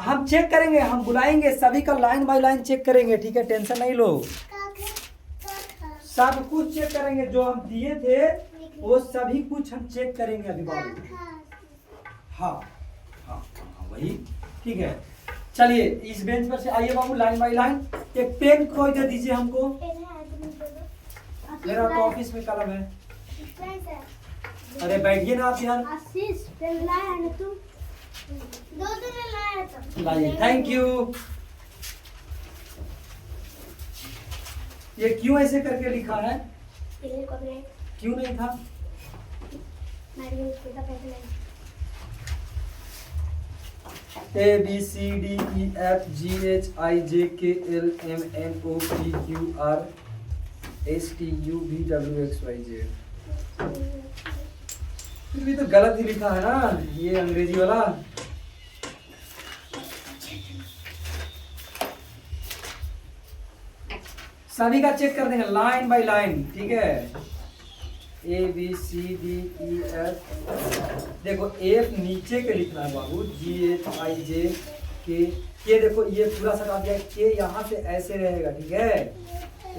हम चेक करेंगे, हम बुलाएंगे सभी का लाइन बाय लाइन चेक करेंगे, ठीक है, टेंशन नहीं लो। सब कुछ चेक करेंगे, जो हम दिए थे वो सभी कुछ हम चेक करेंगे अभी बाबू। हाँ हाँ हाँ वही, ठीक है। चलिए इस बेंच पर से आइए बाबू, लाइन बाय लाइन। एक पेन कोई दे दीजिए हमको, मेरा तो ऑफिस में कलम है। अरे बैठिए ना आप यार। लाइए, थैंक यू। ये क्यों ऐसे करके लिखा है, क्यों नहीं था? ABCDEFGHIJKLMNOPQRSTUVWXYZ। फिर भी तो गलत ही लिखा है ना ये अंग्रेजी वाला। सभी का चेक कर देंगे लाइन बाय लाइन, ठीक है। ABCDEF, देखो F नीचे के लिखना है बाबू, GHIJK, के देखो ये पूरा सटा दिया, के यहाँ से ऐसे रहेगा, ठीक है।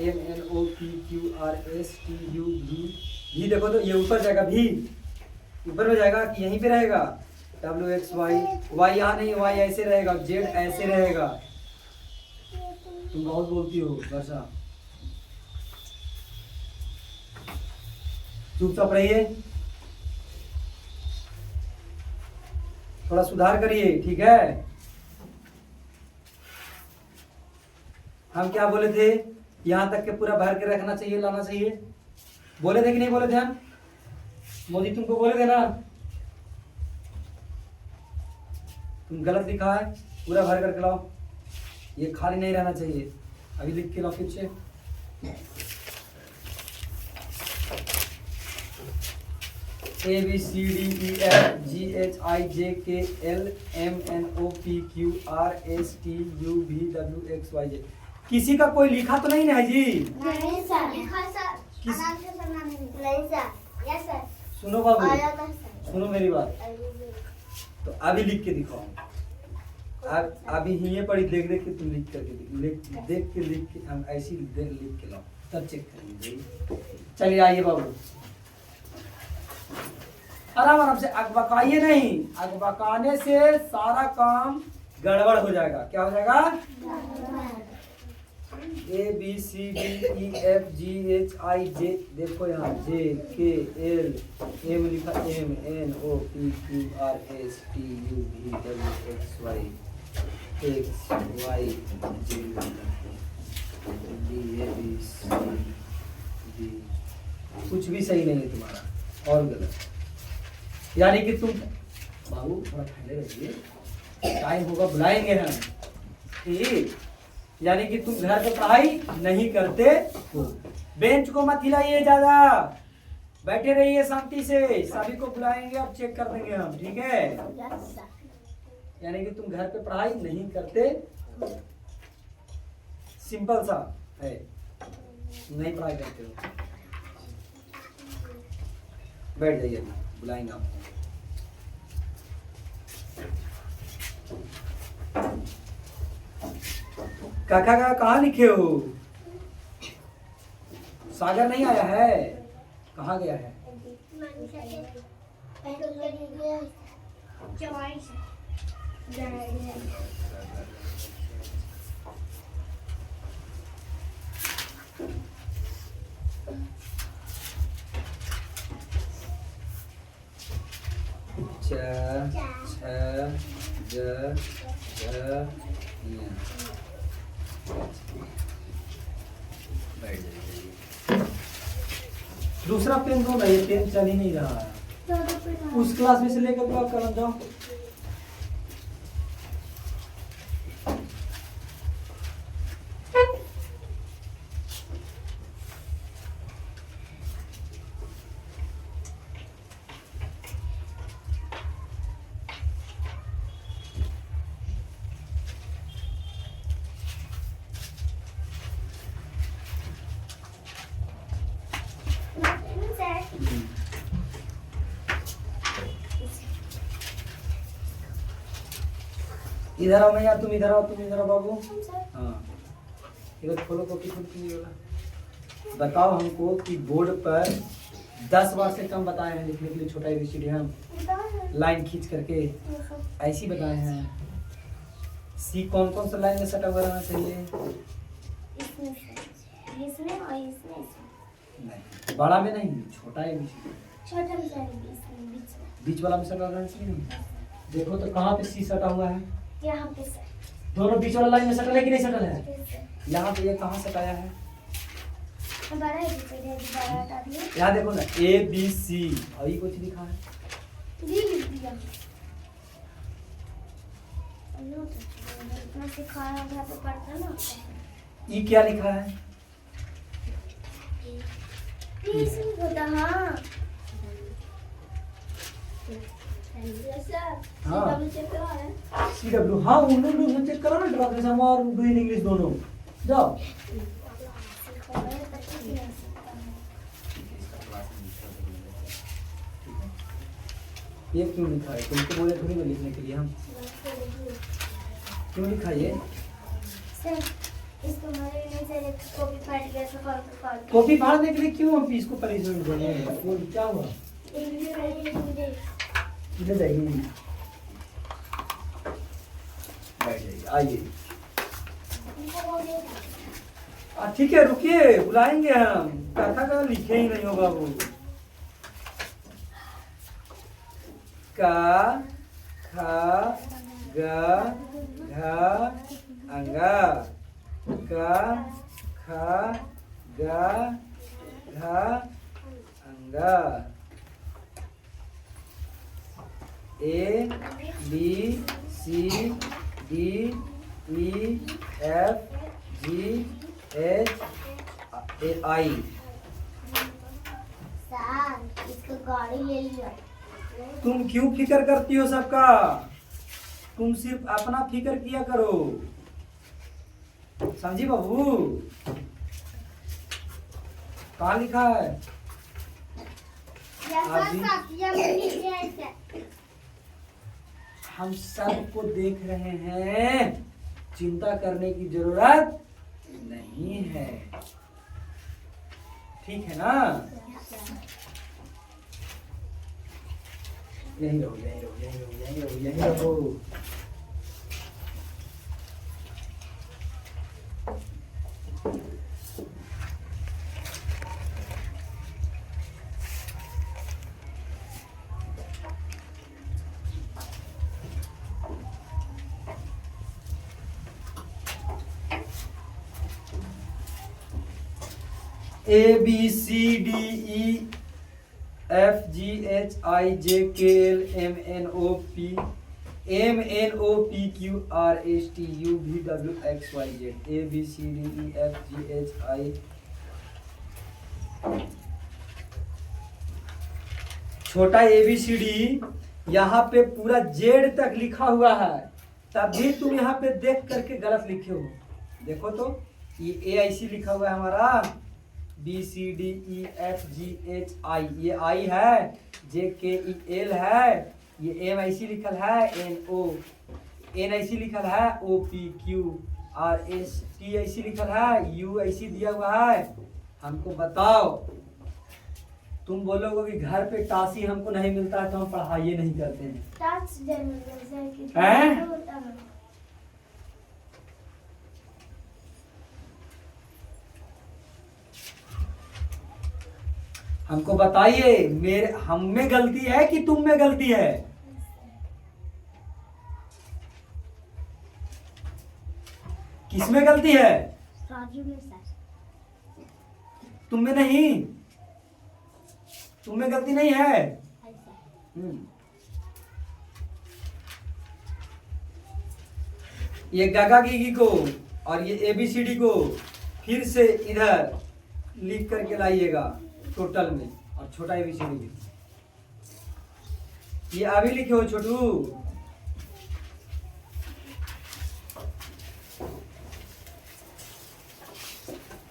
MNOPQRSTUV, भी देखो तो ये ऊपर जाएगा, भी ऊपर में जाएगा कि यहीं पे रहेगा। WXY, Y यहाँ नहीं, Y ऐसे रहेगा, Z ऐसे रहेगा। तुम बहुत बोलती हो वर्षा, चुपचाप रहिए, थोड़ा सुधार करिए, ठीक है। हम क्या बोले थे, यहाँ तक के पूरा भर के रखना चाहिए, लाना चाहिए, बोले थे कि नहीं बोले थे हम? मोदी तुमको बोले थे ना, तुम गलत लिखा है, पूरा भर करके लाओ, ये खाली नहीं रहना चाहिए। अभी लिख के लाओ फिर से। ABCDEFGHIJKLMNOPQRSTUVWXYZ। किसी का कोई लिखा तो नहीं है जी? नहीं सर, लिखा सर, नहीं सर, यस सर। सुनो बाबू, सुनो मेरी बात, तो अभी लिख के दिखाओ। अभी ये पढ़ी, देख देख के तुम लिख करके देख के लिख के हम ऐसी लिख के लाओ, तब चेक करेंगे। चलिए आइए बाबू, आराम आराम से, अकबकाइए नहीं, अकबकाने से सारा काम गड़बड़ हो जाएगा। क्या हो जाएगा? ABCDEFGHIJ, देखो यहाँ JKLM लिखा, MNOPQRSTUVWXYZ। कुछ भी सही नहीं है तुम्हारा, और गलत। यानी कि तुम बाबू थोड़ा ठंडे रहिए, टाइम होगा बुलाएंगे हम, ठीक। यानी कि तुम घर पे पढ़ाई नहीं करते हो, बेंच को मत हिलाइए ज्यादा, बैठे रहिए शांति से, सभी को बुलाएंगे और चेक कर देंगे हम, ठीक है। यानी कि तुम घर पे पढ़ाई नहीं करते, सिंपल सा है, नहीं पढ़ाई करते हो। बैठ जाइए, बुलाएंगे आपको। काका का कहाँ लिखे हो? सागर नहीं आया है, कहाँ गया है? दूसरा पेन दो ना, ये पेन चल ही नहीं रहा है। उस क्लास में से लेकर तो आप कलम जाओ। इधर आओ मैया, तुम इधर आओ, तुम इधर आओ बाबू। सर हाँ, इधर खोलो कॉपी, खोल ये वाला। बताओ हमको कि बोर्ड पर 10 बार से कम बताए हैं लिखने के लिए छोटा एबीसीडी हम लाइन खींच करके ऐसी बताए हैं। सी कौन कौन सा लाइन में सटा हुआ रहना चाहिए? इसमें और इसमें नहीं, बड़ा में नहीं, छोटा एबीसीडी छोटा में सर इसमें बीच में बीच वाला में सटा रहना चाहिए। नहीं देखो तो कहाँ पे सी सटा हुआ है? यहाँ पे सर दोनों बीच वाला लाइन में सटल है कि नहीं सटल है? फिर से यहाँ पे ये कहाँ सटाया है? बड़ा है बड़ा हटा दिया यहाँ देखो ना, ए बी सी और ये कुछ लिखा है। जी लिख दिया नो तो इतना सिखाया घर पे पढ़ता ना ई क्या लिखा है? प्लीज होता हाँ हाँ सी डब्ल्यू, हाँ उन लोग चेक करो ना, ट्रांसलेशन और डू इन इंग्लिश दोनों जाओ। ये क्यों लिखा है? तुमको बोले थोड़ी ना लिखने के लिए हम, क्यों लिखा ये? सर इसको हमारे लिए सर एक कॉपी फाट गया था कॉल कॉपी फाड़ने के लिए क्यों हम इसको पनिशमेंट दे रहे हैं? वो क्या हुआ? इधर जाइए, बैठ जाइए, आइए। ठीक है रुकिए, बुलाएंगे हम। कथा का लिखे ही नहीं हो बाबू। का खा ग घ अंगा, का खा ग घ अंगा, A B C D E F G H I. Sir इसको गाड़ी ले लिया तुम क्यों फिक्र करती हो सबका? तुम सिर्फ अपना फिक्र किया करो, समझी बाबू? कहाँ लिखा है? हम सबको देख रहे हैं, चिंता करने की जरूरत नहीं है, ठीक है ना? यहीं रहो, यहीं रहो, यहीं रहो, यहीं रहो, यहीं रहो। A B C D E F G H I J K L M N O P Q R S T U V W X Y Z। A B C D E F G H I। छोटा ABCD यहाँ पे पूरा Z तक लिखा हुआ है, तब भी तुम यहाँ पे देख करके गलत लिखे हो। देखो तो ये AIC लिखा हुआ है हमारा, B C D E F G H I, ये आई है, जे के ई एल है, ये एम आई सी लिखल है, एन ओ एन आई सी लिखल है, O P Q R S T I C लिखल है, यू आई सी दिया हुआ है। हमको बताओ, तुम बोलोगे कि घर पे टासी हमको नहीं मिलता है तो हम पढ़ाई नहीं करते हैं? हमको बताइए, मेरे हम में गलती है कि तुम में गलती है? किसमें गलती है? राजू में सर। तुम में नहीं, तुम में गलती नहीं है। ये गागा गीगी को और ये एबीसीडी को फिर से इधर लिख करके लाइएगा टोटल में, और छोटा एबीसीडी भी। ये अभी लिखे हो छोटू?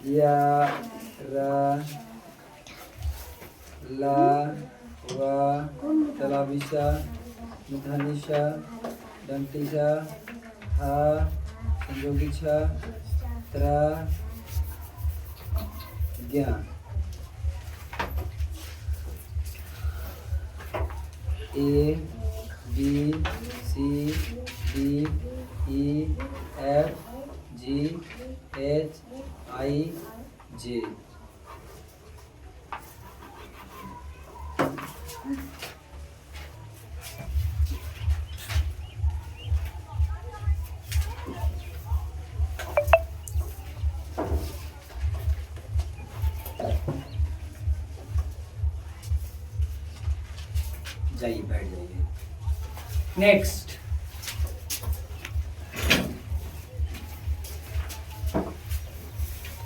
या रा ला वा तलाबिशा धनिशा दंतिशा संयोगी छ त्र ज्ञ A B C D E F G H I J. जाइए बैठ जाइए। Next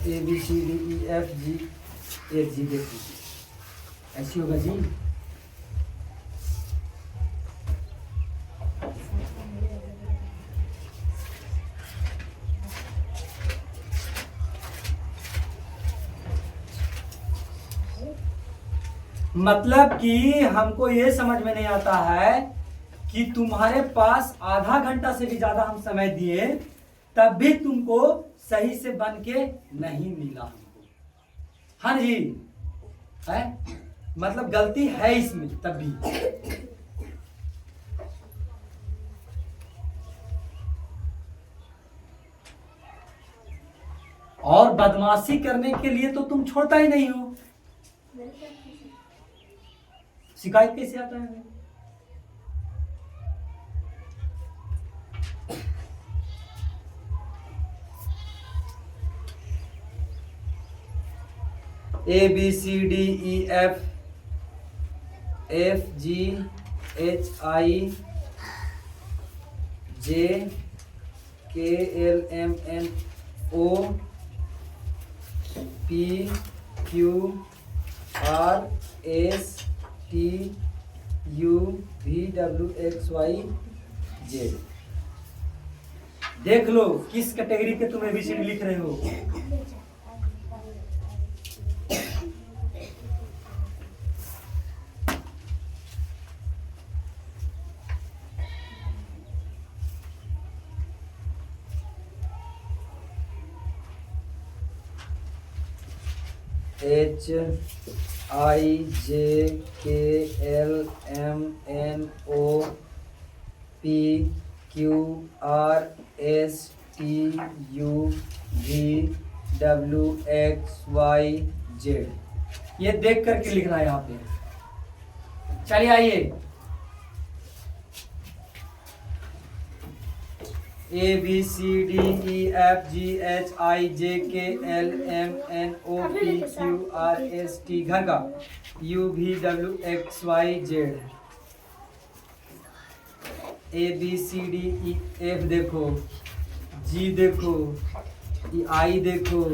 A B C D E F G. एक जी देखिए ऐसी होगा जी। मतलब कि हमको ये समझ में नहीं आता है कि तुम्हारे पास आधा घंटा से भी ज्यादा हम समय दिए तब भी तुमको सही से बन के नहीं मिला हमको। हाँ जी है, मतलब गलती है इसमें तब भी। और बदमाशी करने के लिए तो तुम छोड़ता ही नहीं हो। शिकायत कैसे आता है? A B C D E F F G H I J K L M N O P Q R S T U V W X Y Z. देख लो किस कैटेगरी के तुम एबीसीडी लिख रहे हो। H I J K L M N O P Q R S T U V W X Y Z. ये देख करके लिखना है यहाँ पे। चलिए आइए, A B C D E F G H I J K L M N O P Q R S T घर का U V W X Y Z. A B C D E F देखो, G देखो, I देखो,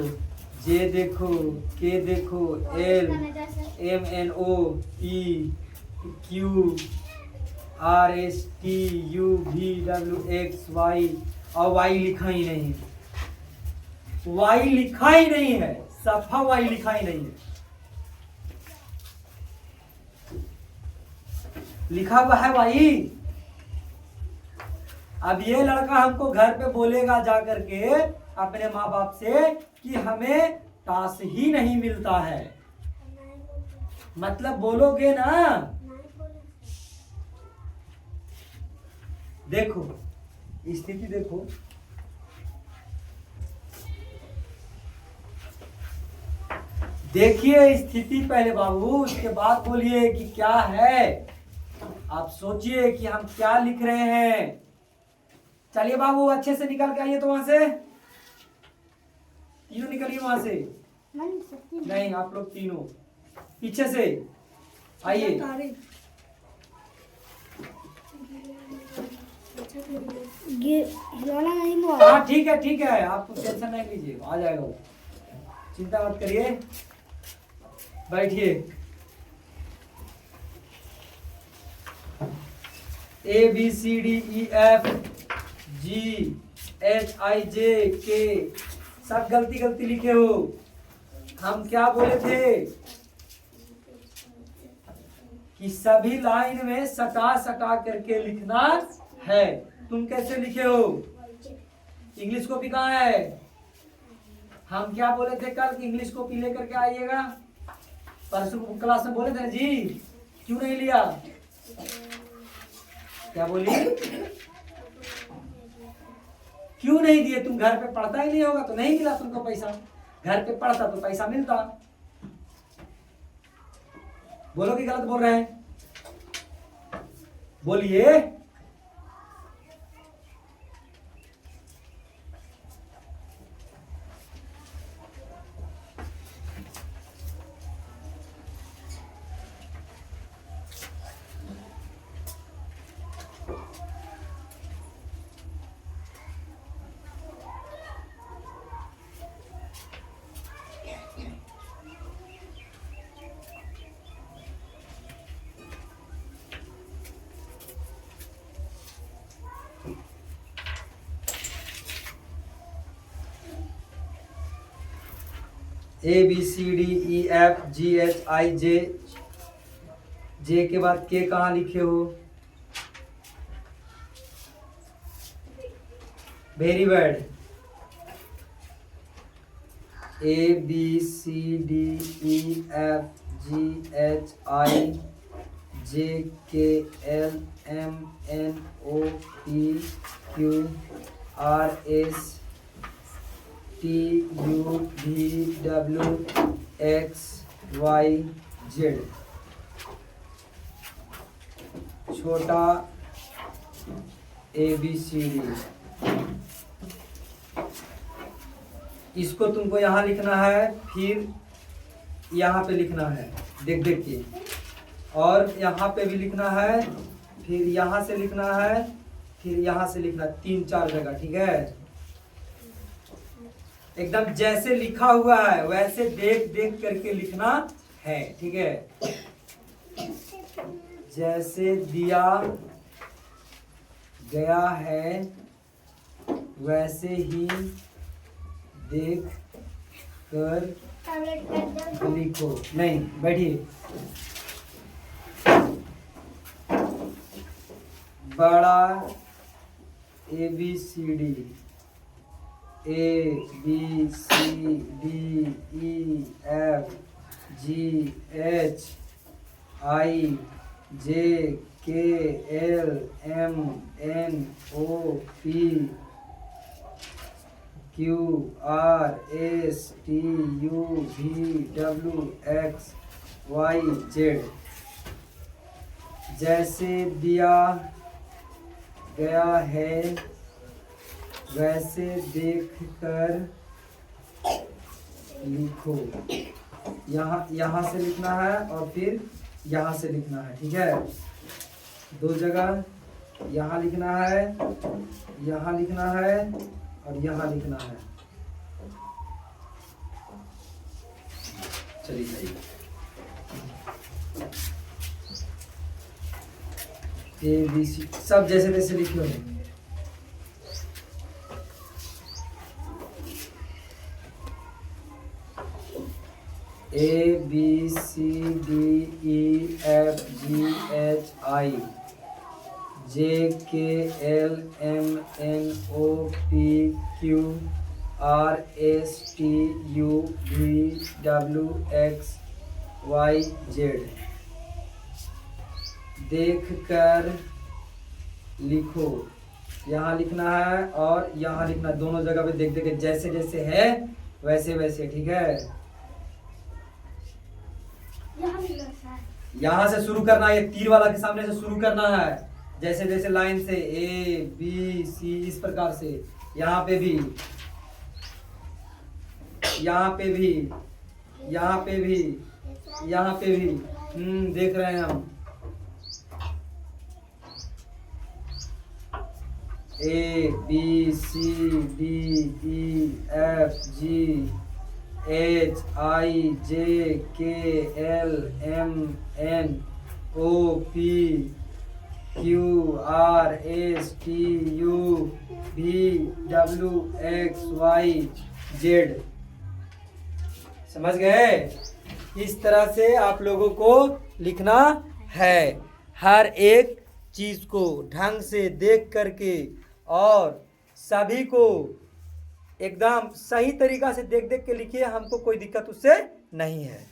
J देखो, के देखो, L M N O P Q R S T U V W X Y. और Y लिखा ही नहीं है, वाई लिखा ही नहीं है, सफा वाई लिखा ही नहीं है। लिखा हुआ है वाई। अब ये लड़का हमको घर पे बोलेगा जा करके अपने माँ बाप से कि हमें टास ही नहीं मिलता है। मतलब बोलोगे ना। देखो स्थिति देखो, देखिए स्थिति पहले बाबू, उसके बाद बोलिए कि क्या है। आप सोचिए कि हम क्या लिख रहे हैं। चलिए बाबू अच्छे से निकल के आइए तो वहां से, तीनों निकलिए वहां से। नहीं आप लोग तीनों पीछे से आइए। हाँ ठीक है, आप कुछ टेंशन नहीं लीजिए, आ जाएगा वो, चिंता मत करिए, बैठिए। A B C D E F G H I J K सब गलती लिखे हो। हम क्या बोले थे कि सभी लाइन में सटा करके लिखना है। तुम कैसे लिखे हो? इंग्लिश कॉपी कहाँ है? हम क्या बोले थे कल कि इंग्लिश कॉपी लेकर के आइएगा? परसों क्लास में बोले थे ना जी, क्यों नहीं लिया? क्या बोली? क्यों नहीं दिए? तुम घर पे पढ़ता ही नहीं होगा तो नहीं मिला तुमको पैसा। घर पे पढ़ता तो पैसा मिलता। बोलो कि गलत बोल रहे हैं? बोलिए। ABCDEFGHIJ, जे के बाद के कहाँ लिखे हो? Very bad. ABCDEFGHIJ, छोटा ABCD। इसको तुमको यहाँ लिखना है, फिर यहाँ पे लिखना है, देख देख के, और यहाँ पे भी लिखना है, फिर यहाँ से लिखना है, फिर यहाँ से लिखना, 3-4 जगह, ठीक है? एकदम जैसे लिखा हुआ है वैसे देख देख करके लिखना है, ठीक है? जैसे दिया गया है वैसे ही देख कर लिखो। नहीं, बैठिए। बड़ा ABCD, ABCDEFGHIJKLMNOP, जैसे दिया गया है वैसे देखकर लिखो। यहाँ से लिखना है और फिर यहाँ से लिखना है, ठीक है? 2 जगह यहाँ लिखना है, यहाँ लिखना है और यहाँ लिखना है। चलिए जाइए। ABC सब जैसे जैसे लिखे हो। ABCDEFGHIJKLMNOPQRSTUVWXYZ, देख कर लिखो। यहाँ लिखना है और यहाँ लिखना, दोनों जगह पे देख देख जैसे जैसे है वैसे वैसे, ठीक है? यहाँ से शुरू करना है, ये तीर वाला के सामने से शुरू करना है, जैसे जैसे लाइन से ABC इस प्रकार से। यहाँ पे भी, यहाँ पे भी, यहाँ पे भी, यहाँ पे भी, देख रहे हैं हम। ABCDEFGHIJKLMNOPQRSTUVWXYZ, समझ गए? इस तरह से आप लोगों को लिखना है, हर एक चीज को ढंग से देख करके, और सभी को एकदम सही तरीका से देख देख के लिखिए, हमको कोई दिक्कत उससे नहीं है।